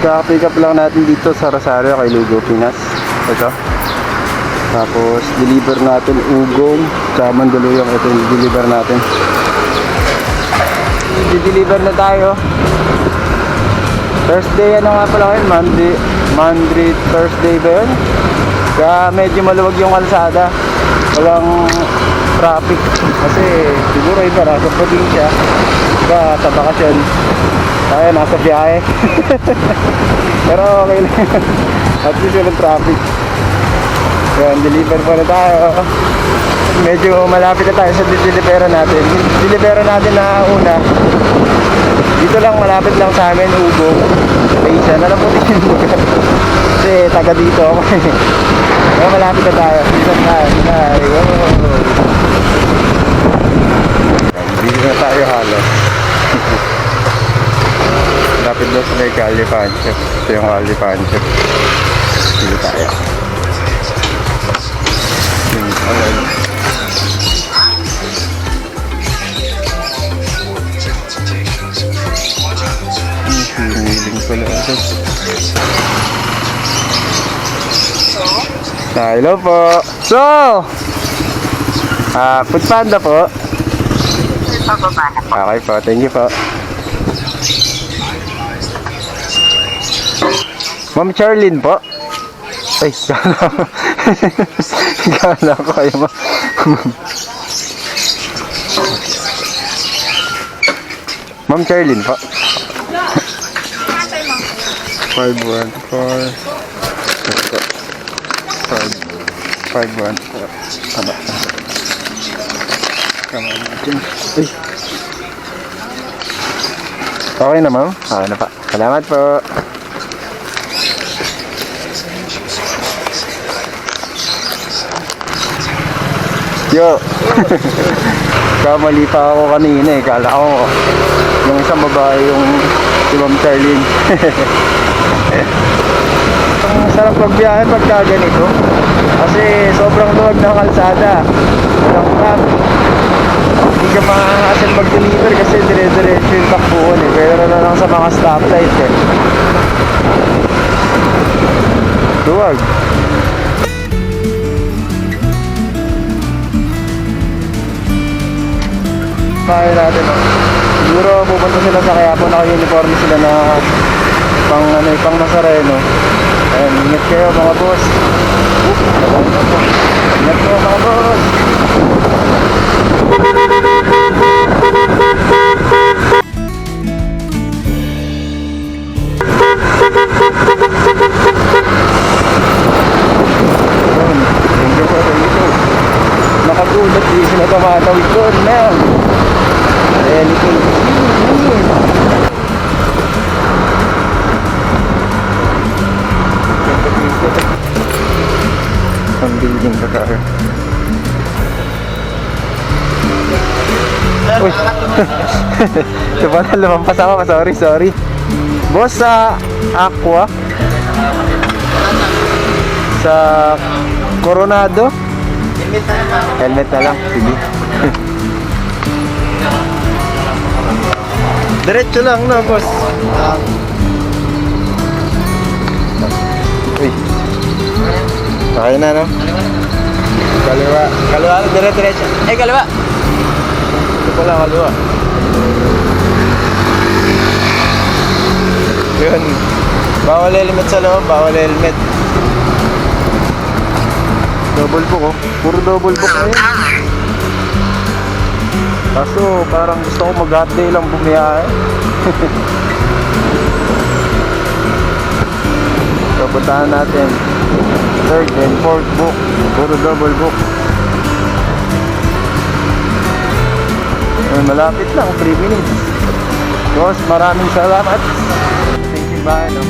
Kaka-pick up lang natin dito sa Rosario kay Lugo, Pinas. Ito. Tapos deliver natin Ugong sa Mandaluyong. Ito yung deliver natin. Di-deliver na tayo. Thursday, ano nga pala yun? Monday, Thursday ba yun? Kaya medyo maluwag yung kalsada. Walang traffic. Kasi siguro iba nasa probinsya. Iba sa bakasyon. Tayo nasa biyahe. Pero okay lang. At least walang traffic. Yan, deliver pa na tayo. Medyo malapit na tayo sa deliveran natin. Deliveran natin na una. Dito lang, malapit lang sa amin, Ugong. Paysan, alam mo din yung lugar. Kasi taga dito ako. Pero malapit na tayo. Dito na tayo. Dito na tayo halos. Lapit daw sa may Calle Panchep. Ito yung Calle Panchep. Dito tayo. Siniling pala ito. Hello po. So, Food Panda po. Okay po, thank you po. Ma'am Charlene po. Ay, gala ko kayo mo. Ma'am Charlene po. 514 Tama. Tama natin. Ay. Okay na ma'am? Okay na pa. Salamat po. Yo. Kamali pa ako kanina eh. Kala ko yung isang babae yung si Ma'am Charlene. Ang sarap magbiyahe pagka ganito. Kasi sobrang luwag ng kalsada. Walang traffic. Hindi ka makakasal mag-deliver kasi dire-diretso yung takbuhan eh. Pero na lang sa mga stoplight eh. Luwag. Kaya natin siguro pupunta sila sa Quiapo, naka-uniform sila na pang Nazareno. Ayan, ingat kayo mga boss. Ingat kayo mga boss. Nakagulat di sila tumatawid doon na. Anything. Ang building ka kaya. Uy. Diba na lumampas ako? Sorry. Boss, sa Aqua. Sa Coronado. Helmet na lang. Sige. Diretso lang na boss. Uy. Okay na no? Kaliwa, diretso. Kaliwa. Ito pala kaliwa. Yun. Bawal helmet sa loob, bawal helmet. Double book oh. Puro double book na yun. Kaso parang gusto ko mag-hot day lang bumiyahe. So puntahan natin third and fourth book. Puro double book. Malapit lang, 3 minutes. Boss, maraming salamat. Thank you, bye no?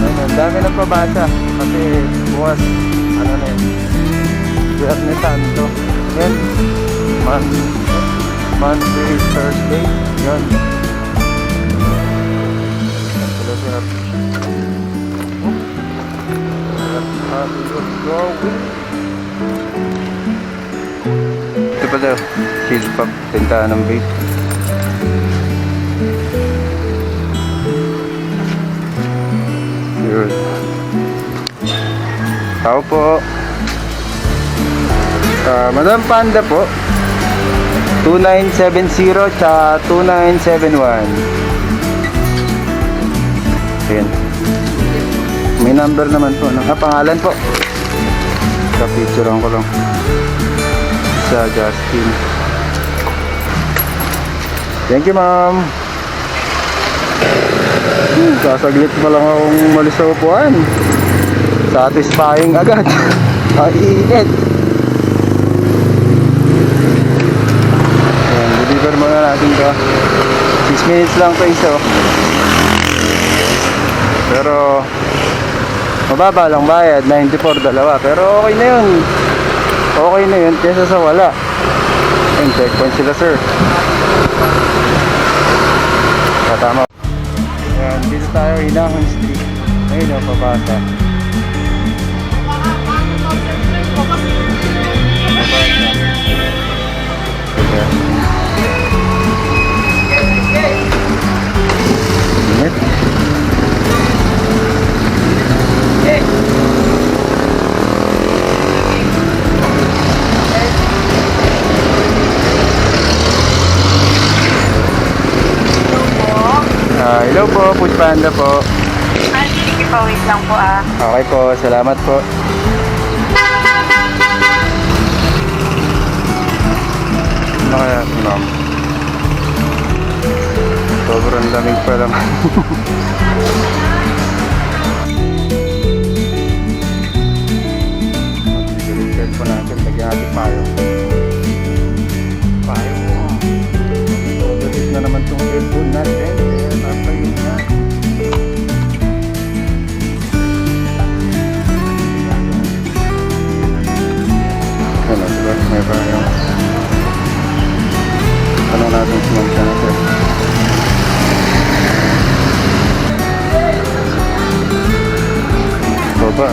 Ang dami ng pabasa. Kasi bukas ano na yun, Viernes Santo. Yan. Monday, Thursday. Yan. Ito pa daw. Chill pub. Pintahan ng vape. Tao po. Madam Panda po. 2970 tsaka 2971. Ayan. May number naman po. Pangalan po. Sa picturean ko lang. Sa Justin. Thank you, ma'am. Sasaglit pa lang akong malis sa upuan. Satisfying agad. Kainit. Ayan, deliver muna natin to. 6 minutes lang to iso. Pero mababa lang bayad, 94 dalawa. Pero okay na yun. Okay na yun kesa sa wala. Ayan, checkpoint sila, sir. Tama. Ayan, dito tayo, Hinahon Street. Ayun o, pabasa. Init. Hello po, Food Panda po. Sige po, wait lang po ah. Okay po, salamat po. Ano kaya ito, ma'am? Sobrang lamig pa lang. Mag-reset po natin, lagyan natin payo. Payo po. Overheat na naman itong cellphone natin. Kaya nasa yun na. Ano, diba? May pa yung tanong natin si Ma'am Jennifer. Ito ba?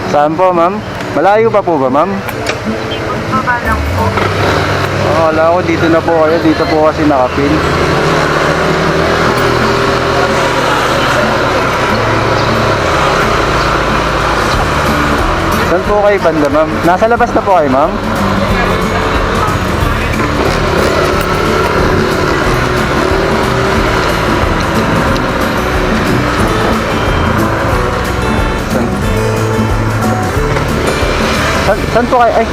Saan po, ma'am? Malayo pa po ba, ma'am? Baba lang po. Akala ko dito na po kayo. Dito po kasi nakapin. Saan po kayo banda, ma'am? Nasa labas na po kayo, ma'am? Saan po kayo? Ay!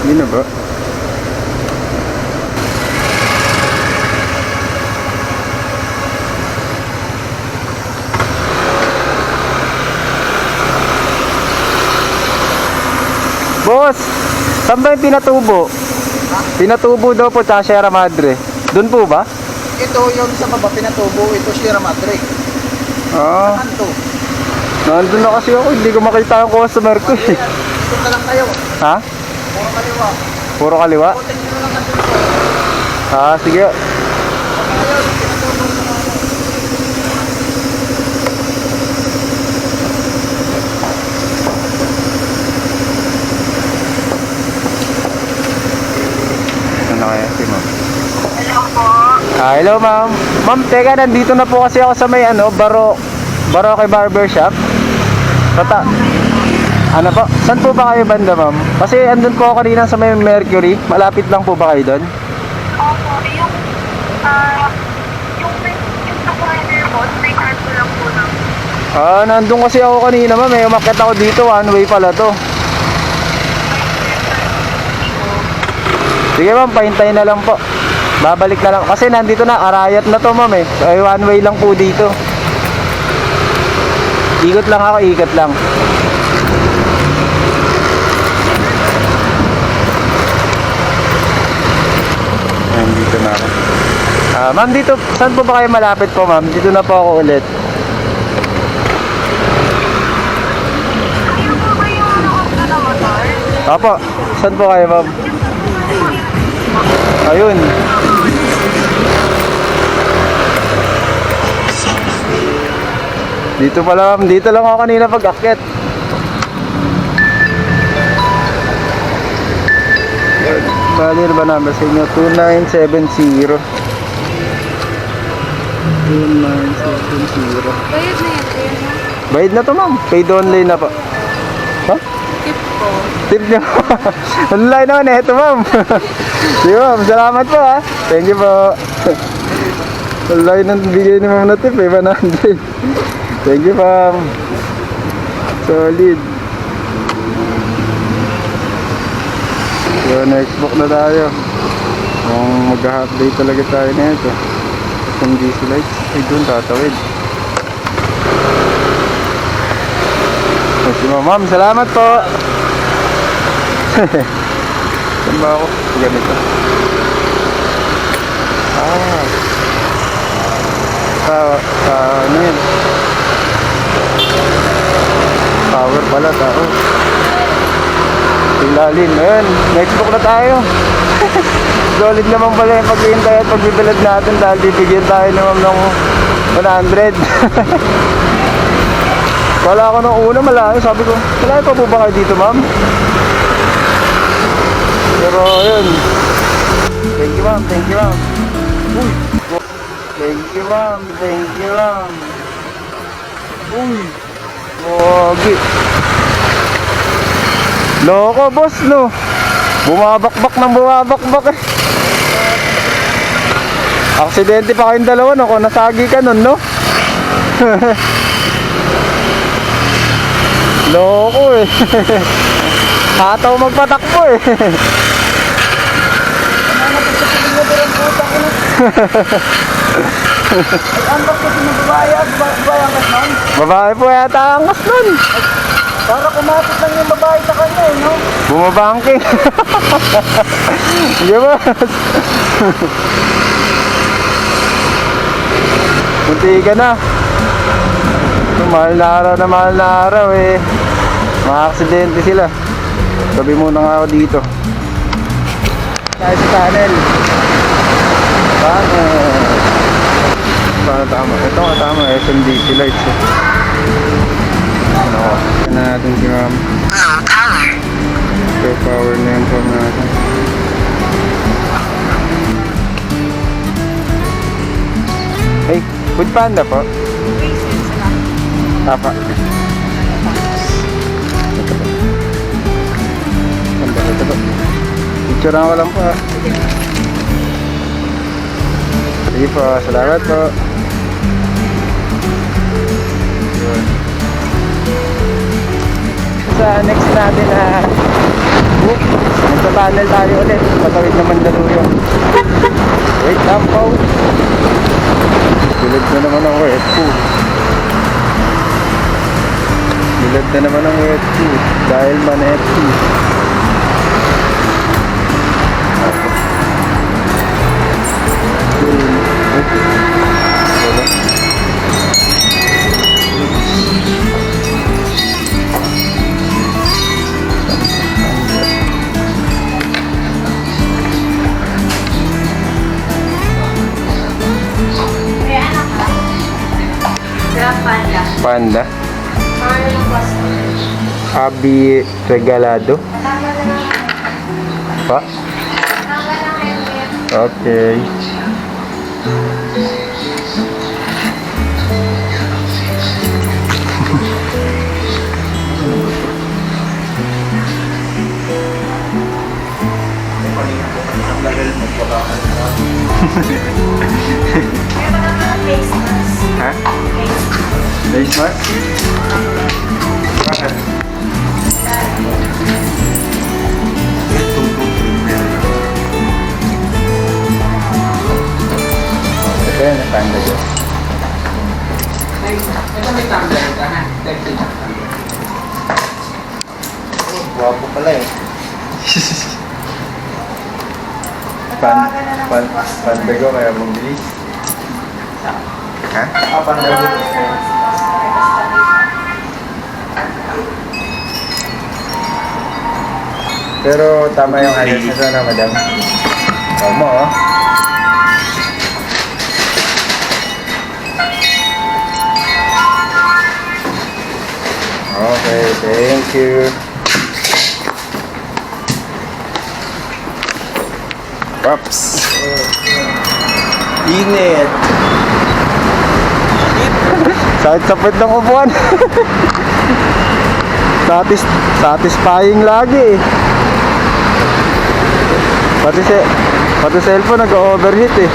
Hindi na ba? Boss! Saan ba yung pinatubo? Pinatubo daw po sa Sierra Madre. Doon po ba? Ito yung sa baba pinatubo, ito Sierra Madre. Ah. Saan to? Nandun na kasi ako, hindi ko makita ang customer ko eh. Dito na lang kayo. Ha? Puro kaliwa. Puro kaliwa? Putin nyo lang nandun ko. Ah, sige. Ayun, pinatubo na lang. Ano kaya si ma'am? Hello po. Hello ma'am. Ma'am, teka, nandito na po kasi ako sa may Baroque Barbershop. Ano po? Saan po ba kayo banda, ma'am? Kasi andun po ako kanina sa may Mercury. Malapit lang po ba kayo doon? Opo, yung supplier po, may card ko lang po lang. Nandun kasi ako kanina, ma'am. Umakyat ako dito. One way pala to. Sige, ma'am. Pahintayin na lang po. Babalik na lang. Kasi nandito na. Arayat na to, ma'am eh. Ay, one way lang po dito. Ikot lang ako. Ikot lang. Ayan, dito na ako. Ma'am, dito, saan po ba kayo malapit po, ma'am? Dito na po ako ulit. Ayun po ba yung na motor? Opo, saan po kayo, ma'am? Ayun. Dito lang ako kanina pag-akyat. Bali ba number sa inyo? 2970. 2970. Bayad na yan, kuya. Bayad na to, ma'am. Paid online na po. Ha? Tip ko. Tip niyo. Online naman eh. Ito, ma'am. Sige, ma'am. Salamat po, ha. Thank you po. Online nang bigay ni ma'am na tip, eh. 100. Thank you, ma'am. Solid. So, next book na tayo. Kung mag-update talaga tayo na ito. Itong DC lights. Ay, doon tatawid. Sige, ma'am. Salamat po. Saan ba ako? Ganito. Ano yun? Power pala, tao. Ilalim. Ayan, next book na tayo. Solid naman pala yung paghihintay at pagbibilad natin dahil bibigyan tayo naman ng 100. Wala ko nung una malayo. Sabi ko, malayo pa po ba kayo dito, ma'am? Pero, ayun. Thank you, ma'am. Thank you, ma'am. Uy. Thank you, ma'am. Thank you, ma'am. Uy. Wagi. Loko, boss, no? Bumabakbak ng bumabakbak, eh. Aksidente pa kayong dalawa, no? Kung nasagi ka nun, no? Loko, eh. Hataw magpatakbo, eh. Ang bakit yung babae ang kasman? Babae po yata ang kas nun. Para kumapit lang yung babae sa kanya, eh, no? Bumabangking. Sige, boss. Munti ka na. Mahal na araw, eh. Mga aksidente sila. Sabi muna nga ako dito. Tayo sa tunnel. Paano tama? Ito nga tama, SMDC lights, eh. Ano ko? Natin si ma'am. So power na yung phone natin. Hey, food panda po? Tapa. Ito po. Picture ko lang po. Sige po, salamat po. Yun. Sa next natin na book, nagsa-tunnel tayo ulit. Patawid naman Mandaluyong. Wait lang po. Bilad na naman ang wet food. Bilad na naman ang wet food. Dahil manet food. Panda. Abi regalado. Pa? Okay. Ha? Face mask? Bakit? Ito yan, natanda dyan. Ito may tumbler ka, ha? Wapo pala eh. Panda ko kaya mabilis. Ha? Panda ko. Pero tama yung address na sana, madam. Tama ah. Okay, thank you. Pops. Init. Sakit sa puwet ng upuan. Satisfying lagi eh. Pati cellphone nag-overheat eh.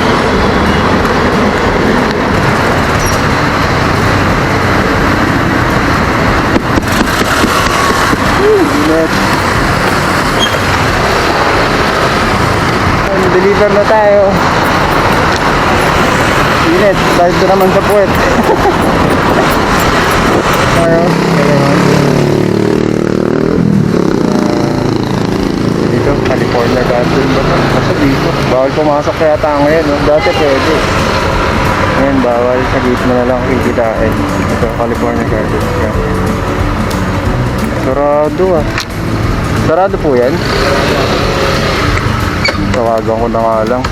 Init. Deliver na tayo. Init, kahit na naman sa puwet. Dito, California Garden ba ito? Kasi dito, bawal pumasok kaya tayo ngayon. No? Dati pwede. Ngayon, bawal. Sa gitna na lang kikitain. Ito, California Garden. Yan. Sarado ah. Sarado po yan? Tawagan ko na nga lang.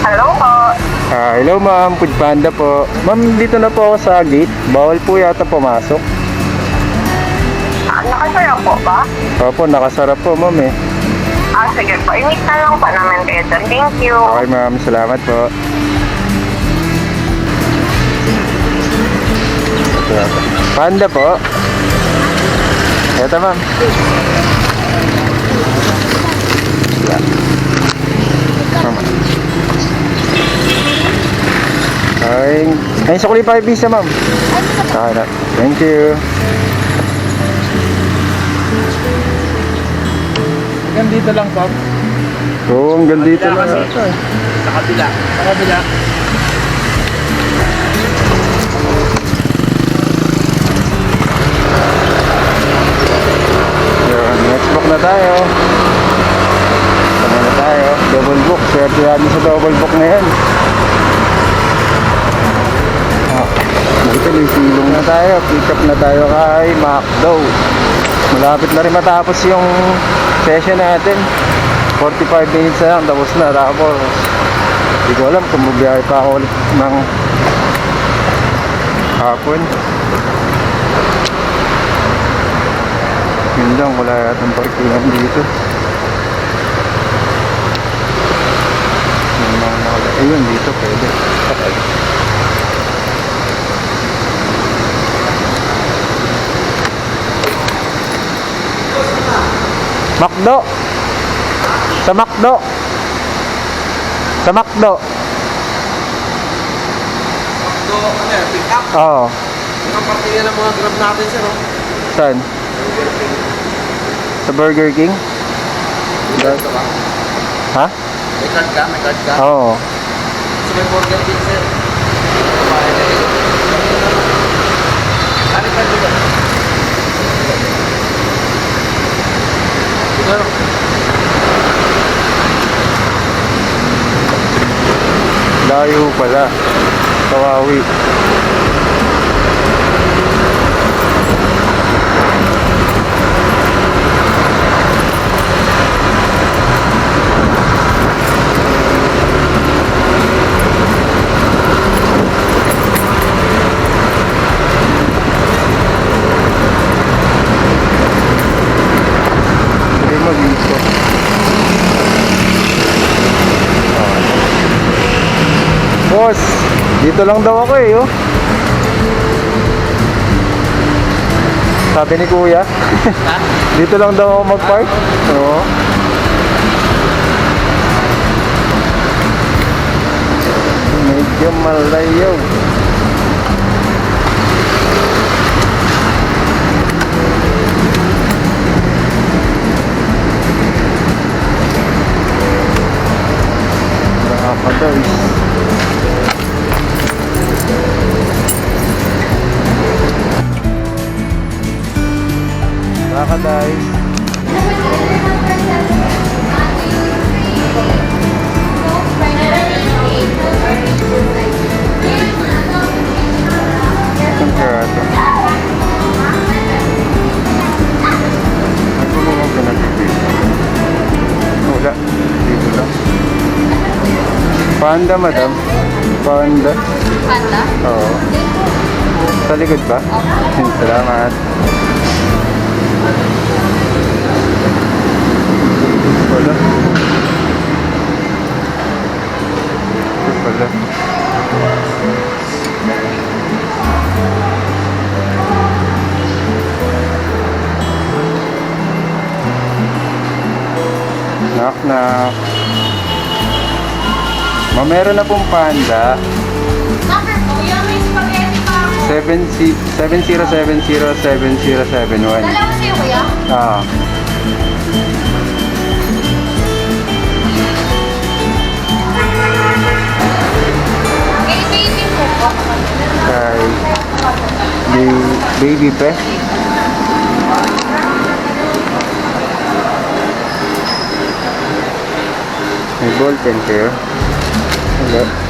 Hello po. Hello ma'am, Food Panda po. Ma'am, dito na po ako sa gate. Bawal po yata pumasok. Nakasaya po ba? Opo, nakasarap po ma'am eh. Sige po. I-meet na lang po namin kayo dyan. Thank you. Okay ma'am, salamat po. Panda po. Eto ma'am. Yan. Ma'am. Ay, sukli pa yung visa ma'am. Okay na. Thank you. Hanggang dito lang, Bob. Oo, hanggang dito na. Sa kabila. Sa kabila. Yun, next book na tayo. Tama na tayo. Double book. Swerte natin sa double book na yan. Dito may silong na tayo. Pick up na tayo kay McDo. Malapit na rin matapos yung session natin. 45 minutes na lang. Tapos na. Tapos hindi ko alam kung mabiyahe pa ako ulit ng hapon. Yun lang. Wala yatang parkingan dito. Ayun, dito pwede. McDo. Sa McDo. Sa McDo. Pick up. Oo. Ang partiya ng mga grab natin, sir. Saan? Sa Burger King? Dito ba? Ha? May card ka? May card ka? Oo. So may Burger King, sir. Ano card dito? Siguro. Layo pala. Kawawi. Dito. Boss, dito lang daw ako eh, oh. Sabi ni Kuya. Dito lang daw ako mag-park. Oo. Medyo malayo. Guys, baka guys. Panda, madam. Panda. Panda? Oo. Sa likod ba? Salamat. Wala. Ito pala. Knock knock. Meron na pong panda. Number po, yung may spaghetti pa ako. 70707071. Dalawa sa'yo, kuya? Ah. Okay, baby po po. Kay baby pe. May ball pen kayo. Wala.